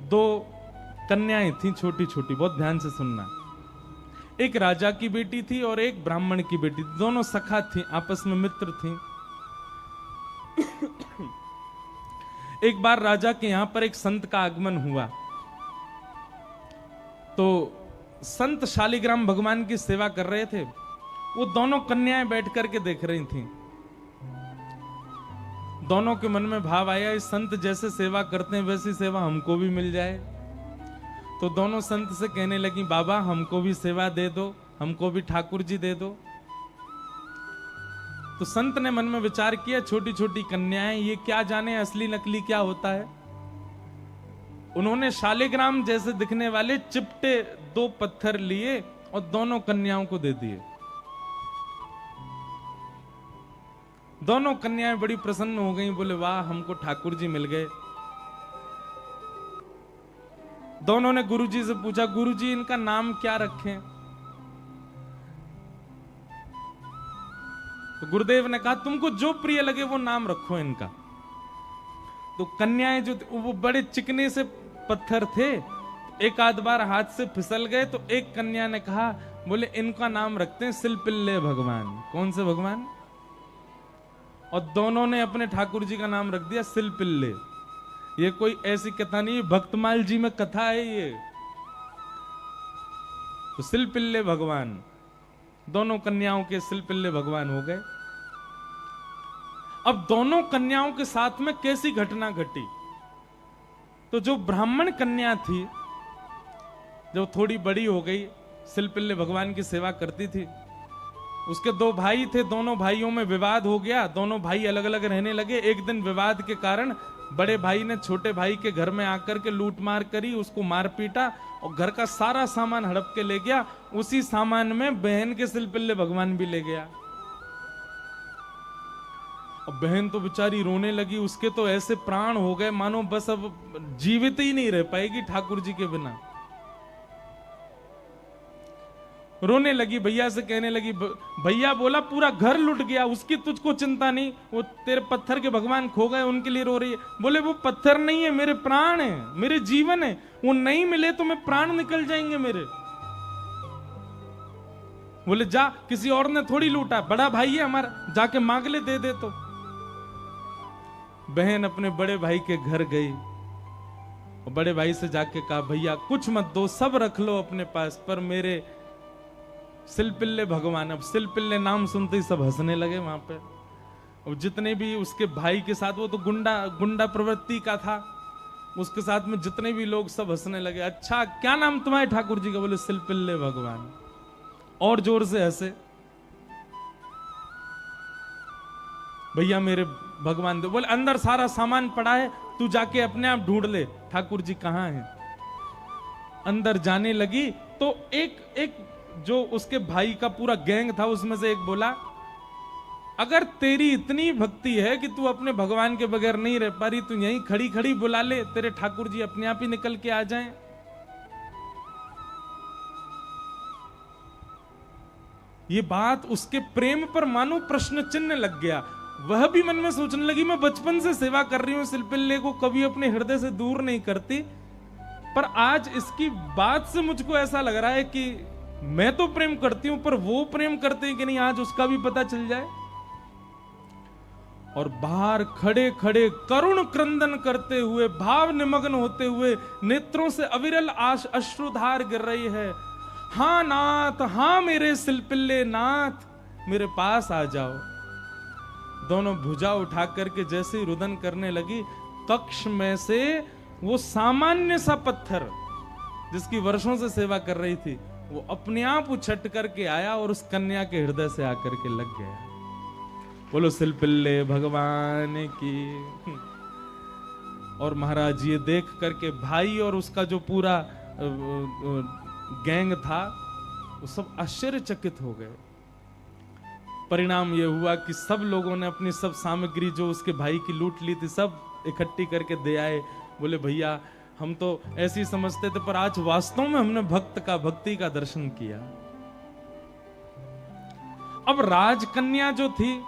दो कन्याएं थी छोटी छोटी, बहुत ध्यान से सुनना। एक राजा की बेटी थी और एक ब्राह्मण की बेटी थी, दोनों सखा थी, आपस में मित्र थी। एक बार राजा के यहां पर एक संत का आगमन हुआ, तो संत शालिग्राम भगवान की सेवा कर रहे थे। वो दोनों कन्याएं बैठ करके देख रही थीं। दोनों के मन में भाव आया, इस संत जैसे सेवा करते हैं वैसी सेवा हमको भी मिल जाए। तो दोनों संत से कहने लगी, बाबा हमको भी सेवा दे दो, हमको भी ठाकुर जी दे दो। तो संत ने मन में विचार किया, छोटी छोटी कन्याएं, ये क्या जाने असली नकली क्या होता है। उन्होंने शालिग्राम जैसे दिखने वाले चिपटे 2 पत्थर लिए और दोनों कन्याओं को दे दिए। दोनों कन्याएं बड़ी प्रसन्न हो गईं, बोले वाह हमको ठाकुर जी मिल गए। दोनों ने गुरुजी से पूछा, गुरुजी इनका नाम क्या रखें? तो गुरुदेव ने कहा, तुमको जो प्रिय लगे वो नाम रखो इनका। तो कन्याएं जो वो बड़े चिकने से पत्थर थे, एक आध बार हाथ से फिसल गए। तो एक कन्या ने कहा, बोले इनका नाम रखते हैं सिलपिल्ले भगवान। कौन से भगवान? और दोनों ने अपने ठाकुर जी का नाम रख दिया सिलपिल्ले। ये कोई ऐसी कथा नहीं, भक्तमाल जी में कथा है ये। तो सिलपिल्ले भगवान, दोनों कन्याओं के सिलपिल्ले भगवान हो गए। अब दोनों कन्याओं के साथ में कैसी घटना घटी? तो जो ब्राह्मण कन्या थी, जो थोड़ी बड़ी हो गई, सिलपिल्ले भगवान की सेवा करती थी, उसके 2 भाई थे, दोनों भाइयों में विवाद हो गया, दोनों भाई अलग अलग रहने लगे। एक दिन विवाद के कारण बड़े भाई ने छोटे भाई के घर में आकर के लूट मार करी, उसको मार पीटा और घर का सारा सामान हड़प के ले गया। उसी सामान में बहन के सिलपिल्ले भगवान भी ले गया। अब बहन तो बेचारी रोने लगी, उसके तो ऐसे प्राण हो गए मानो बस अब जीवित ही नहीं रह पाएगी ठाकुर जी के बिना। रोने लगी, भैया से कहने लगी, भैया बोला पूरा घर लुट गया, उसकी तुझको चिंता नहीं, वो तेरे पत्थर के भगवान खो गए उनके लिए रो रही है। बोले वो पत्थर नहीं है, मेरे प्राण है, मेरे जीवन है, वो नहीं मिले तो मैं प्राण निकल जाएंगे मेरे। बोले जा, किसी और ने थोड़ी लूटा, बड़ा भाई है हमारा, जाके मांग ले, दे दे। तो बहन अपने बड़े भाई के घर गई और बड़े भाई से जाके कहा, भैया कुछ मत दो, सब रख लो अपने पास, पर मेरे सिलपिल्ले भगवान। अब सिलपिल्ले नाम सुनते ही सब हंसने लगे वहां पे। और जितने भी उसके भाई के साथ, वो तो गुंडा प्रवृत्ति का था, उसके साथ में जितने भी लोग सब हंसने लगे। अच्छा क्या नाम तुम्हारे ठाकुर जी का? बोले सिलपिल्ले भगवान। और जोर से हंसे। भैया मेरे भगवान दे। बोले अंदर सारा सामान पड़ा है, तू जाके अपने आप ढूंढ ले ठाकुर जी कहां हैं। अंदर जाने लगी तो एक जो उसके भाई का पूरा गैंग था, उसमें से एक बोला, अगर तेरी इतनी भक्ति है कि तू अपने भगवान के बगैर नहीं रह पा रही, तू यहीं खड़ी खड़ी बुला ले, तेरे ठाकुर जी अपने आप ही निकल के आ जाएं। ये बात उसके प्रेम पर मानो प्रश्न चिन्ह लग गया। वह भी मन में सोचने लगी, मैं बचपन से सेवा कर रही हूं, सिलपिल्ले को कभी अपने हृदय से दूर नहीं करती, पर आज इसकी बात से मुझको ऐसा लग रहा है कि मैं तो प्रेम करती हूं, पर वो प्रेम करते हैं कि नहीं, आज उसका भी पता चल जाए। और बाहर खड़े खड़े करुण क्रंदन करते हुए, भाव निमग्न होते हुए, नेत्रों से अविरल अश्रुधार गिर रही है। हां नाथ, हां मेरे सिलपिल्ले नाथ, मेरे पास आ जाओ। दोनों भुजा उठा करके जैसे ही रुदन करने लगी, कक्ष में से वो सामान्य सा पत्थर जिसकी वर्षों से सेवा कर रही थी, वो अपने आप उछट करके आया और उस कन्या के हृदय से आकर के लग गया। बोलो सिलपिल्ले भगवान की। और महाराज ये देख करके भाई और उसका जो पूरा गैंग था, वो सब आश्चर्यचकित हो गए। परिणाम ये हुआ कि सब लोगों ने अपनी सब सामग्री जो उसके भाई की लूट ली थी, सब इकट्ठी करके दे आए। बोले भैया हम तो ऐसे ही समझते थे, पर आज वास्तव में हमने भक्ति का दर्शन किया। अब राजकन्या जो थी,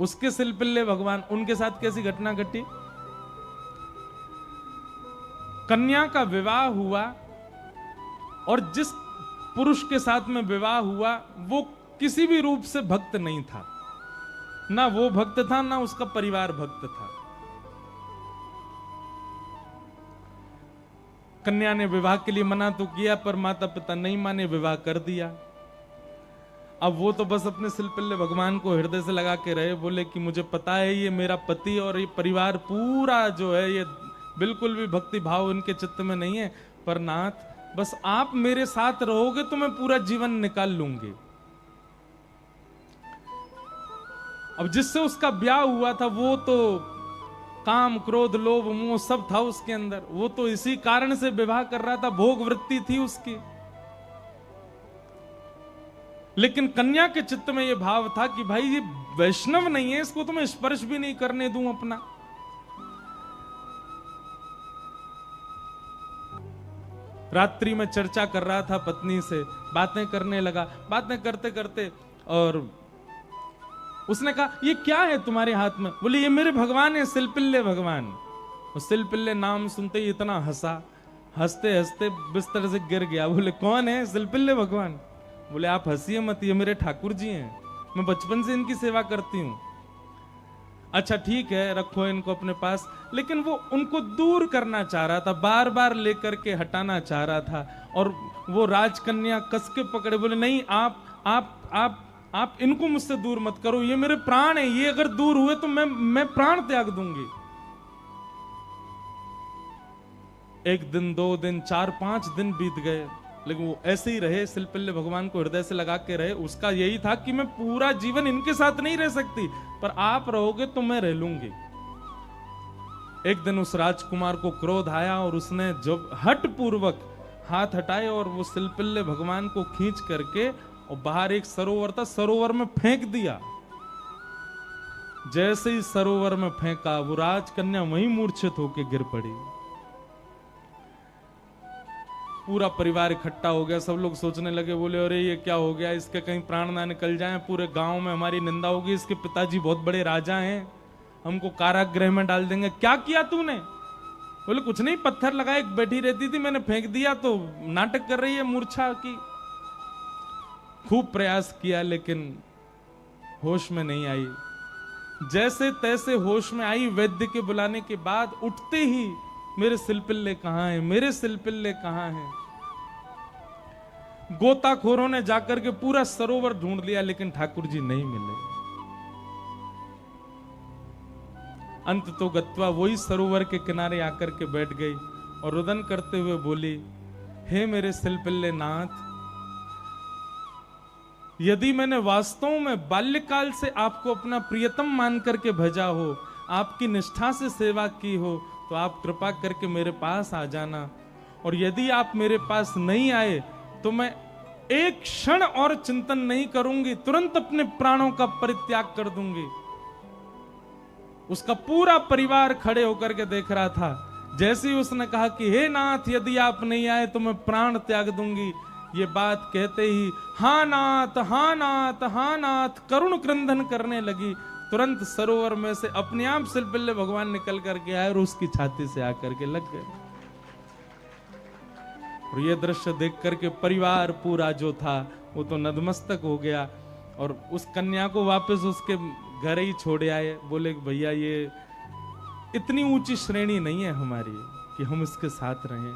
उसके सिलपिल्ले भगवान, उनके साथ कैसी घटना घटी? कन्या का विवाह हुआ और जिस पुरुष के साथ में विवाह हुआ वो किसी भी रूप से भक्त नहीं था, ना वो भक्त था ना उसका परिवार भक्त था। कन्या ने विवाह के लिए मना तो किया पर माता पिता नहीं माने, विवाह कर दिया। अब वो तो बस अपने सिलपिल्ले भगवान को हृदय से लगा के रहे, बोले कि मुझे पता है ये मेरा पति और ये परिवार पूरा जो है ये बिल्कुल भी भक्ति भाव इनके चित्त में नहीं है, पर नाथ बस आप मेरे साथ रहोगे तो मैं पूरा जीवन निकाल लूंगी। अब जिससे उसका ब्याह हुआ था वो तो काम क्रोध लोभ मोह सब था उसके अंदर, वो तो इसी कारण से विवाह कर रहा था, भोग वृत्ति थी उसकी। लेकिन कन्या के चित्त में ये भाव था कि भाई ये वैष्णव नहीं है, इसको तो मैं स्पर्श भी नहीं करने दूं अपना। रात्रि में चर्चा कर रहा था पत्नी से, बातें करने लगा, बातें करते करते और उसने कहा ये क्या है तुम्हारे हाथ में? बोले ये मेरे भगवान है, सिलपिल्ले भगवान। सिलपिल्ले नाम सुनते ही इतना हंसा, हंसते हंसते बिस्तर से गिर गया। बोले कौन है? सिलपिल्ले भगवान। बोले आप हंसिए मत, ये मेरे ठाकुर जी हैं, मैं बचपन से इनकी सेवा करती हूं। अच्छा ठीक है, रखो इनको अपने पास। लेकिन वो उनको दूर करना चाह रहा था, बार बार लेकर के हटाना चाह रहा था। और वो राजकन्या कस के पकड़े, बोले नहीं आप इनको मुझसे दूर मत करो, ये मेरे प्राण है, ये अगर दूर हुए तो मैं प्राण त्याग दूंगी। 1 दिन 2 दिन 4-5 दिन बीत गए, लेकिन वो ऐसे ही रहे, सिलपिल्ले भगवान को हृदय से लगा के रहे। उसका यही था कि मैं पूरा जीवन इनके साथ नहीं रह सकती, पर आप रहोगे तो मैं रह लूंगी। एक दिन उस राजकुमार को क्रोध आया और उसने जब हट पूर्वक हाथ हटाए और वो सिलपिल्ले भगवान को खींच करके और बाहर एक सरोवर था, सरोवर में फेंक दिया। जैसे ही सरोवर में फेंका वो राजकन्या वहीं मूर्छित होकर गिर पड़ी। पूरा परिवार इकट्ठा हो गया, सब लोग सोचने लगे, बोले अरे ये क्या हो गया, इसके कहीं प्राण ना निकल जाएं, पूरे गांव में हमारी निंदा होगी, इसके पिताजी बहुत बड़े राजा हैं, हमको कारागृह में डाल देंगे। क्या किया तूने? बोले कुछ नहीं, पत्थर लगाए, बैठी रहती थी, मैंने फेंक दिया तो नाटक कर रही है मूर्छा की। खूब प्रयास किया लेकिन होश में नहीं आई। जैसे तैसे होश में आई, वैद्य के बुलाने के बाद उठते ही मेरे सिलपिल्ले कहां हैं, मेरे सिलपिल्ले कहां हैं। गोताखोरों ने जाकर के पूरा सरोवर ढूंढ लिया लेकिन ठाकुर जी नहीं मिले। अंत तो गत्वा वही सरोवर के किनारे आकर के बैठ गई और रुदन करते हुए बोली, हे मेरे सिलपिल्ले नाथ, यदि मैंने वास्तव में बाल्यकाल से आपको अपना प्रियतम मान करके भजा हो, आपकी निष्ठा से सेवा की हो, तो आप कृपा करके मेरे पास आ जाना। और यदि आप मेरे पास नहीं आए तो मैं एक क्षण और चिंतन नहीं करूंगी, तुरंत अपने प्राणों का परित्याग कर दूंगी। उसका पूरा परिवार खड़े होकर के देख रहा था। जैसे ही उसने कहा कि हे नाथ, यदि आप नहीं आए तो मैं प्राण त्याग दूंगी, ये बात कहते ही हाँ नाथ, हाँ नाथ, हाँ नाथ करुण क्रंदन करने लगी। तुरंत सरोवर में से अपने आप सिलपिल्ले भगवान निकल करके आए और उसकी छाती से आकर के लग गए। और ये दृश्य देख करके परिवार पूरा जो था वो तो नतमस्तक हो गया और उस कन्या को वापस उसके घर ही छोड़े आए। बोले भैया ये इतनी ऊंची श्रेणी नहीं है हमारी कि हम इसके साथ रहें,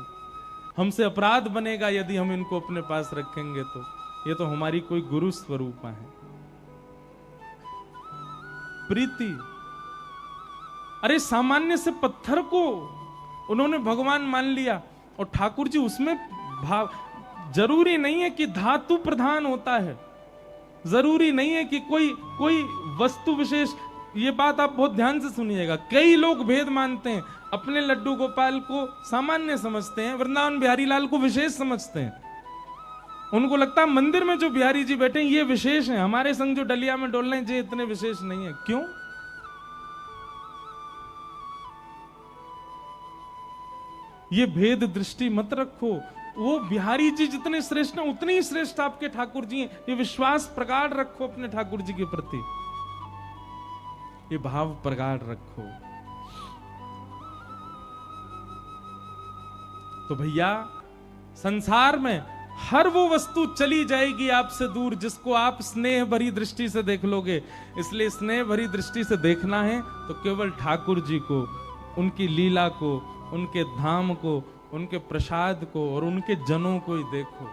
हमसे अपराध बनेगा यदि हम इनको अपने पास रखेंगे तो। ये तो हमारी कोई गुरु स्वरूपा है। प्रीति, अरे सामान्य से पत्थर को उन्होंने भगवान मान लिया और ठाकुर जी उसमें भाव। जरूरी नहीं है कि धातु प्रधान होता है, जरूरी नहीं है कि कोई वस्तु विशेष। ये बात आप बहुत ध्यान से सुनिएगा। कई लोग भेद मानते हैं, अपने लड्डू गोपाल को सामान्य समझते हैं, वृंदावन बिहारी लाल को विशेष समझते हैं। उनको लगता है मंदिर में जो बिहारी जी बैठे हैं ये विशेष हैं, हमारे संग जो डलिया में डोल रहे हैं ये इतने विशेष नहीं है। क्यों? ये भेद दृष्टि मत रखो। वो बिहारी जी जितने श्रेष्ठ हैं उतने ही श्रेष्ठ आपके ठाकुर जी हैं। ये विश्वास प्रगाढ़ रखो अपने ठाकुर जी के प्रति, ये भाव प्रगाढ़ रखो। तो भैया संसार में हर वो वस्तु चली जाएगी आपसे दूर जिसको आप स्नेह भरी दृष्टि से देख लोगे। इसलिए स्नेह भरी दृष्टि से देखना है तो केवल ठाकुर जी को, उनकी लीला को, उनके धाम को, उनके प्रसाद को और उनके जनों को ही देखो।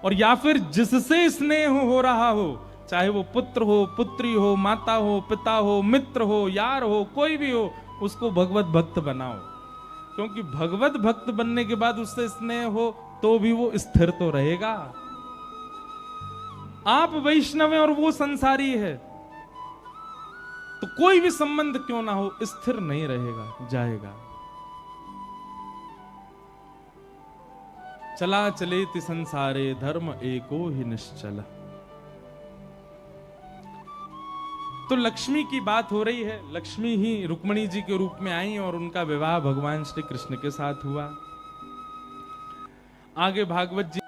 और या फिर जिससे स्नेह हो रहा हो, चाहे वो पुत्र हो, पुत्री हो, माता हो, पिता हो, मित्र हो, यार हो, कोई भी हो, उसको भगवत भक्त बनाओ। क्योंकि भगवत भक्त बनने के बाद उससे स्नेह हो तो भी वो स्थिर तो रहेगा। आप वैष्णव हैं और वो संसारी है, तो कोई भी संबंध क्यों ना हो स्थिर नहीं रहेगा, जाएगा। चला चलेति संसारे धर्म एको ही निश्चल। तो लक्ष्मी की बात हो रही है। लक्ष्मी ही रुक्मिणी जी के रूप में आई और उनका विवाह भगवान श्री कृष्ण के साथ हुआ। आगे भागवत जी